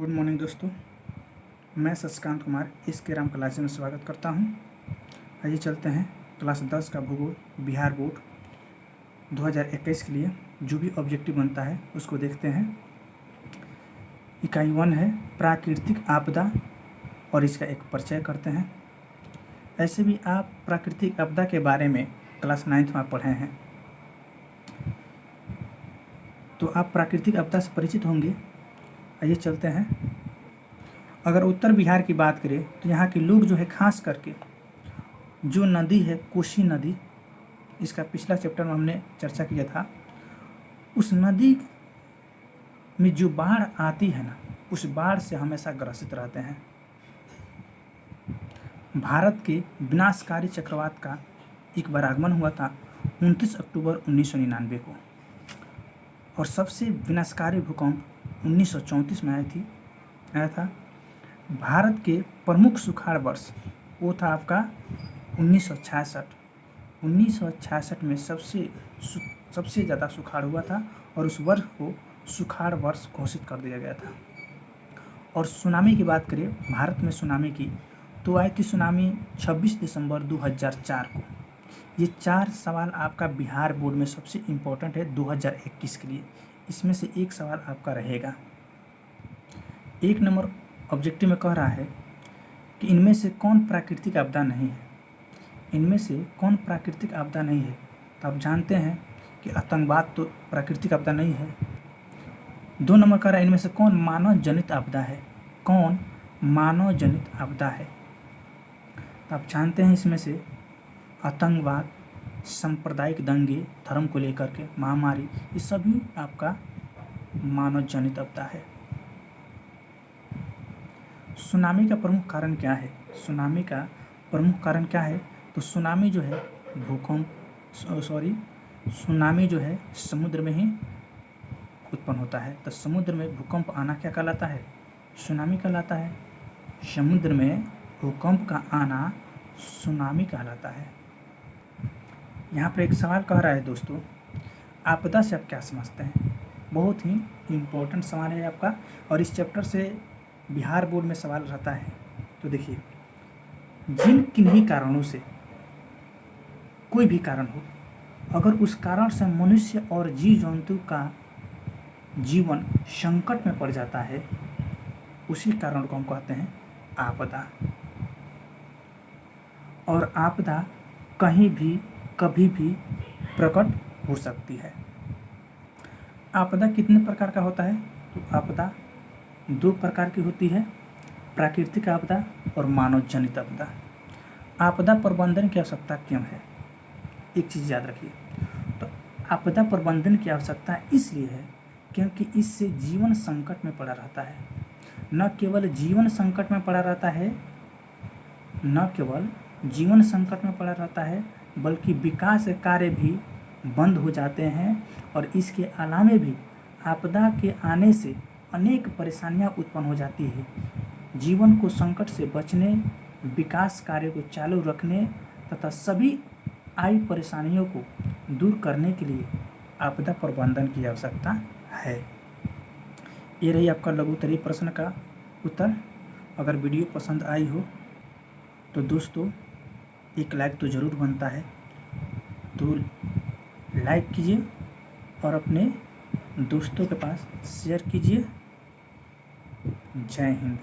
Good morning दोस्तों, मैं शशिकांत कुमार इस के राम क्लास में स्वागत करता हूं। आइए चलते हैं क्लास 10 का भूगोल बिहार बोर्ड 2021 के लिए जो भी ऑब्जेक्टिव बनता है उसको देखते हैं। इकाई 1 है प्राकृतिक आपदा और इसका एक परिचय करते हैं। ऐसे भी आप प्राकृतिक आपदा के बारे में क्लास 9th में पढ़े हैं, तो आप प्राकृतिक आपदा से परिचित होंगे। आइए चलते हैं। अगर उत्तर बिहार की बात करें तो यहाँ के लोग जो है खास करके जो नदी है कोसी नदी, इसका पिछला चैप्टर में हमने चर्चा किया था। उस नदी में जो बाढ़ आती है ना, उस बाढ़ से हमेशा ग्रसित रहते हैं। भारत के विनाशकारी चक्रवात का एक बार आगमन हुआ था 29 अक्टूबर 1999 को, और सबसे विनाशकारी भूकंप 1934 में आया था। भारत के प्रमुख सुखाड़ वर्ष वो था आपका 1966। 1966 में सबसे ज़्यादा सुखाड़ हुआ था और उस वर्ष को सुखाड़ वर्ष घोषित कर दिया गया था। और सुनामी की बात करें भारत में सुनामी की, तो आई थी सुनामी 26 दिसंबर 2004 को। ये 4 सवाल आपका बिहार बोर्ड में सबसे इम्पोर्टेंट है 2021 के लिए। इसमें से एक सवाल आपका रहेगा। 1 नंबर ऑब्जेक्टिव में कह रहा है कि इनमें से कौन प्राकृतिक आपदा नहीं है। इनमें से कौन प्राकृतिक आपदा नहीं है, तो आप जानते हैं कि आतंकवाद तो प्राकृतिक आपदा नहीं है। 2 नंबर कह रहा है इनमें से कौन मानव जनित आपदा है। कौन मानव जनित आपदा है, तो आप जानते हैं इसमें से आतंकवाद, सांप्रदायिक दंगे, धर्म को लेकर के महामारी, ये सभी आपका मानव जनित आपदा है। सुनामी का प्रमुख कारण क्या है। सुनामी का प्रमुख कारण क्या है, तो सुनामी जो है सुनामी जो है समुद्र में ही उत्पन्न होता है। तो समुद्र में भूकंप आना क्या कहलाता है, सुनामी कहलाता है। समुद्र में भूकंप का आना सुनामी कहलाता है। यहाँ पर एक सवाल कह रहा है दोस्तों, आपदा से आप क्या समझते हैं। बहुत ही इम्पोर्टेंट सवाल है आपका, और इस चैप्टर से बिहार बोर्ड में सवाल रहता है। तो देखिए, जिन किन्हीं कारणों से, कोई भी कारण हो, अगर उस कारण से मनुष्य और जीव जंतु का जीवन संकट में पड़ जाता है, उसी कारण को हम कहते हैं आपदा। और आपदा कहीं भी कभी भी प्रकट हो सकती है। आपदा कितने प्रकार का होता है, तो आपदा 2 प्रकार की होती है, प्राकृतिक आपदा और मानव जनित आपदा। आपदा प्रबंधन की आवश्यकता क्यों है, एक चीज़ याद रखिए। तो आपदा प्रबंधन की आवश्यकता इसलिए है क्योंकि इससे जीवन संकट में पड़ा रहता है। न केवल जीवन संकट में पड़ा रहता है, न केवल जीवन संकट में पड़ा रहता है, बल्कि विकास कार्य भी बंद हो जाते हैं। और इसके अलावे भी आपदा के आने से अनेक परेशानियां उत्पन्न हो जाती है। जीवन को संकट से बचने, विकास कार्य को चालू रखने तथा सभी आई परेशानियों को दूर करने के लिए आपदा प्रबंधन की आवश्यकता है। ये रही आपका लघु उत्तरीय प्रश्न का उत्तर। अगर वीडियो पसंद आई हो तो दोस्तों एक लाइक तो ज़रूर बनता है, तो लाइक कीजिए और अपने दोस्तों के पास शेयर कीजिए। जय हिंद।